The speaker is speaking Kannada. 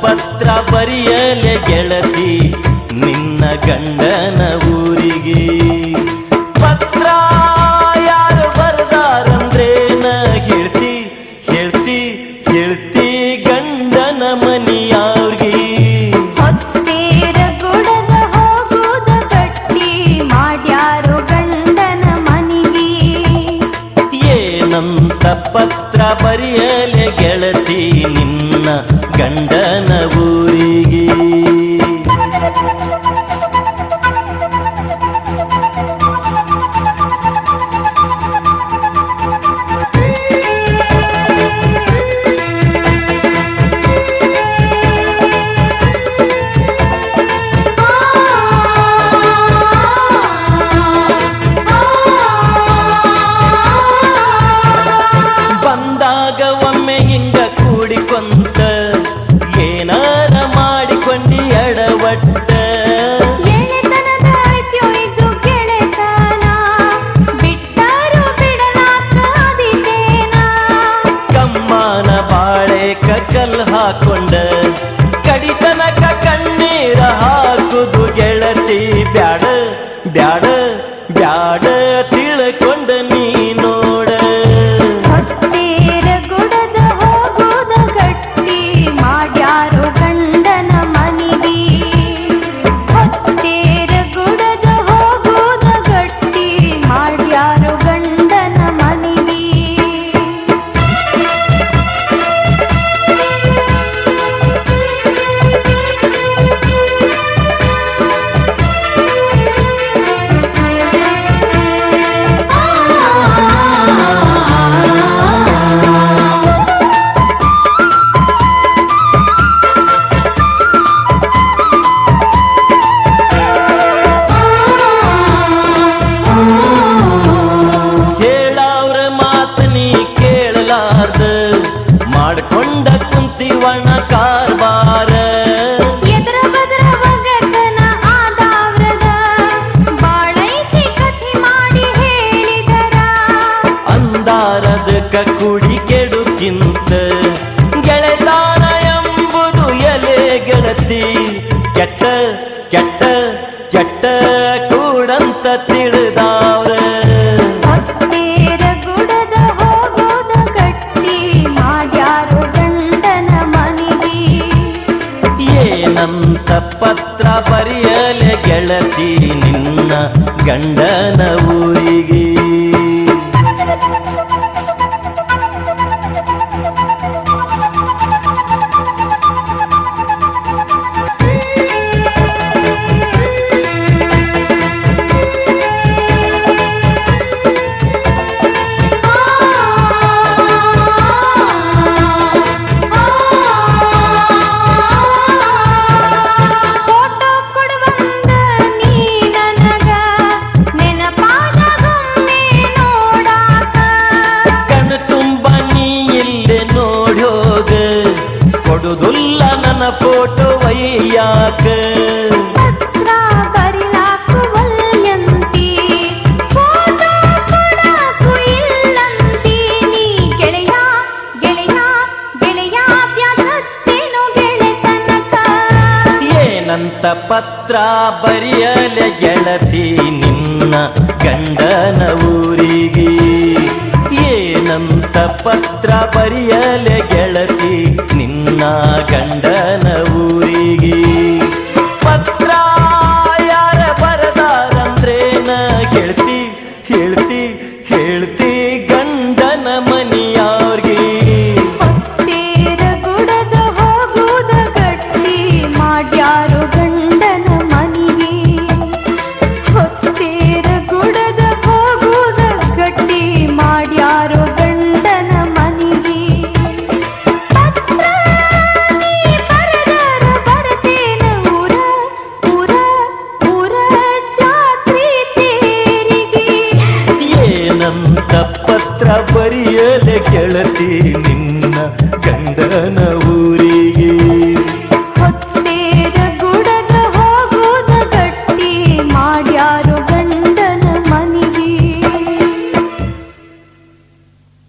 ಪತ್ರ ಬರೆಯಲೆ ಗೆಳತಿ ನಿನ್ನ ಗಂಡನ ಊರಿಗೆ. ಪತ್ರ ಯಾರು ಬರ್ದಾರಂದ್ರೇನ ಹೇಳ್ತಿ ಹೇಳ್ತಿ ಹೇಳ್ತಿ ಗಂಡನ ಮನಿಯವ್ರಿಗೆ. ಹೊತ್ತೇರ ಗುಡದ ಹೋಗುದ ಗಟ್ಟಿ ಮಾಡ್ಯಾರು ಗಂಡನ ಮನಿಗೆ. ಏನಂತ ಪತ್ರ ಬರೆಯಲೆ ಗೆಳತಿ ನಿನ್ನ ಗಂಡನ ಊರಿಗೆ. ಬಂದಾಗ ಒಮ್ಮೆ ಹಿಂಗ ಕೂಡಿಕೊಂತ ಏನಾರ ಮಾಡಿಕೊಂಡಿ ಎಡವಟ್ಟ. ಎಳೆತನದ ಐತ್ಯೋ ಇದು ಗೆಳೆತನ, ಬಿಟ್ಟರು ಬಿಡಲಾಕ ಆದೀತೇನ. ಕಮ್ಮನ ಬಾಳೆ ಕಲ್ ಹಾಕೊಂಡ ಕಡಿತನಕ ಕಣ್ಣೀರ ಹಾಕುದು ಗೆಳತಿ. ಬ್ಯಾಡ ಬ್ಯಾಡ ಬ್ಯಾಡ ತಿಳ್ಕೊಂಡ ನೀ ನೋಡ. ಹೊತ್ತೇರ ಗುಡದ ಹೋಗುದ ಗಟ್ಟಿ ಮಾಡ್ಯಾರು ಗಂಡನ ಮನಿಗೆ. ಹೊತ್ತೇರ ಗುಡದ ಹೋಗುದ ಗಟ್ಟಿ ಮಾಡ್ಯಾರು ಗಂಡನ ಮನಿಗೆ. ಹೇಳವ್ರ ಮಾತ ನೀ ಕೇಳಲಾರ್ದ ಮಾಡ್ಕೊಂಡ ಕುಂತಿವಣ ಕಾರ್ಬಾರ. ಎದ್ರ ಬದ್ರ ಒಗತನ ಆದಾವ್ರದ ಬಾಳೈತಿ ಕಥಿ ಮಾಡಿ ಹೇಳಿದರ. ಅಂದಾರದಕ್ಕ ಕುಡಿ ಕೆಡುಕಿಂತ ಗೆಳೆದಾನ ಎಂಬುದು ಎಲೆ ಗೆಳತಿ. ಕೆಟ್ಟ ಕೆಟ್ಟ ಕೆಟ್ಟ ಕೂಡಂತ ತಿಳಿದವ್ರ. ಹೊತ್ತೇರ ಗುಡದ ಹೋಗುದ ಗಟ್ಟಿ ಮಾಡ್ಯಾರು ಗಂಡನ ಮನಿಗೆ. ಏನಂತ ಪತ್ರ ಬರೆಯಲೆ ಗೆಳತಿ ನಿನ್ನ ಗಂಡನ ಊರಿಗೆ. ಫೋಟೋ ಕೊಡುವಂದ ನೀ ನನಗ ನೆನಪಾದಾಗೊಮ್ಮೆ ನೋಡಾಕ. ಕಣ್ಣು ತುಂಬ ನೀ ಇಲ್ಲೇ ನೋಡಿ ಹೋಗ ಕೊಡುದಿಲ್ಲ ನನ್ನ ಫೋಟೋ ಒಯ್ಯಾಕ. ಪತ್ರ ಬರಿಲಾಕು ಒಲ್ಯಂತಿ, ಫೋಟೋ ಕೊಡಾಕು ಇಲ್ಲಂತಿ. ನೀ ಗೆಳೆಯ ಗೆಳೆಯ ಗೆಳೆಯ ಬ್ಯಾಸತ್ತೇನೋ ಗೆಳೆತನಕ. ಏನಂತ ಪತ್ರ ಬರೆಯಲೆ ಗೆಳತಿ ನಿನ್ನ ಗಂಡನ ಊರಿಗೆ. ಏನಂತ ಪತ್ರ ಬರೆಯಲೆ ಗೆಳತಿ ನಿನ್ನ ಗಂಡನ ಊರಿಗೆ. ಪತ್ರ ಯಾರ ಬರದಾರಂದ್ರೇನ ಹೇಳ್ತಿ ಹೇಳ್ತಿ ಹೇಳ್ತಿ ಗಂಡನ ಮನಿಯವ್ರಿಗೆ. ಹೊತ್ತೇರ ಗುಡದ ಹೋಗುದ ಗಟ್ಟಿ ಮಾಡ್ಯಾರು ಗಂಡನ ಮನಿಗೆ. ಹೊತ್ತೇರ ಗುಡದ ಹೋಗುದ ಗಟ್ಟಿ ಮಾಡ್ಯಾರು ಗಂಡನ ಮನಿಗೆ. ಪತ್ರ ನೀ ಬರದರ ಬರತೇನ ಊರ ಊರ ಊರ ಜಾತ್ರೆ ತೇರಿಗೆ. ಏನಂತ ಪತ್ರ ಬರೆಯಲೆ ಗೆಳತಿ ನಿನ್ನ ಗಂಡನ ಊರಿಗೆ.